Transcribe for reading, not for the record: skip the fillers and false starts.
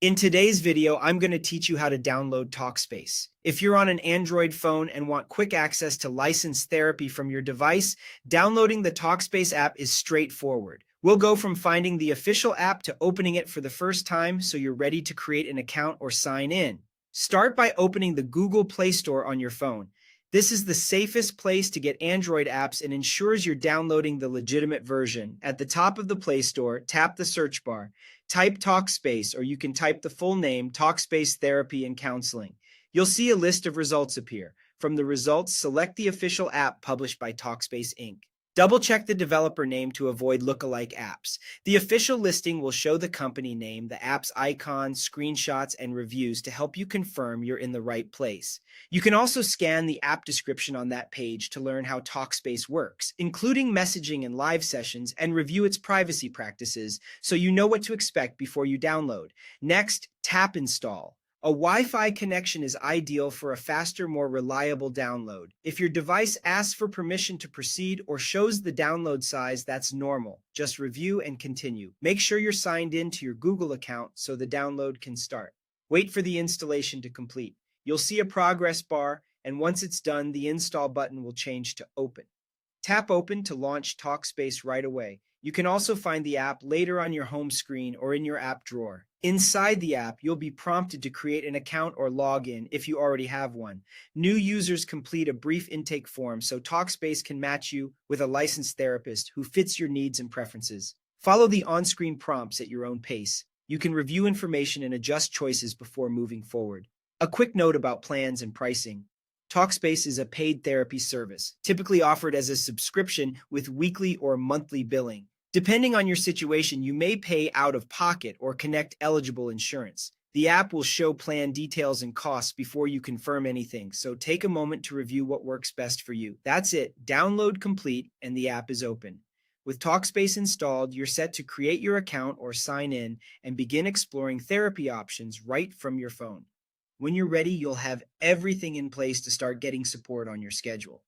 In today's video, I'm going to teach you how to download Talkspace. If you're on an Android phone and want quick access to licensed therapy from your device, downloading the Talkspace app is straightforward. We'll go from finding the official app to opening it for the first time so you're ready to create an account or sign in. Start by opening the Google Play Store on your phone. This is the safest place to get Android apps and ensures you're downloading the legitimate version. At the top of the Play Store, tap the search bar. Type Talkspace, or you can type the full name, Talkspace Therapy and Counseling. You'll see a list of results appear. From the results, select the official app published by Talkspace Inc. Double-check the developer name to avoid lookalike apps. The official listing will show the company name, the app's icons, screenshots, and reviews to help you confirm you're in the right place. You can also scan the app description on that page to learn how Talkspace works, including messaging and live sessions, and review its privacy practices so you know what to expect before you download. Next, tap Install. A Wi-Fi connection is ideal for a faster, more reliable download. If your device asks for permission to proceed or shows the download size, that's normal. Just review and continue. Make sure you're signed in to your Google account so the download can start. Wait for the installation to complete. You'll see a progress bar, and once it's done, the install button will change to Open. Tap Open to launch Talkspace right away. You can also find the app later on your home screen or in your app drawer. Inside the app, you'll be prompted to create an account or log in if you already have one. New users complete a brief intake form so Talkspace can match you with a licensed therapist who fits your needs and preferences. Follow the on-screen prompts at your own pace. You can review information and adjust choices before moving forward. A quick note about plans and pricing. Talkspace is a paid therapy service, typically offered as a subscription with weekly or monthly billing. Depending on your situation, you may pay out of pocket or connect eligible insurance. The app will show plan details and costs before you confirm anything, so take a moment to review what works best for you. That's it. Download complete, and the app is open. With Talkspace installed, you're set to create your account or sign in and begin exploring therapy options right from your phone. When you're ready, you'll have everything in place to start getting support on your schedule.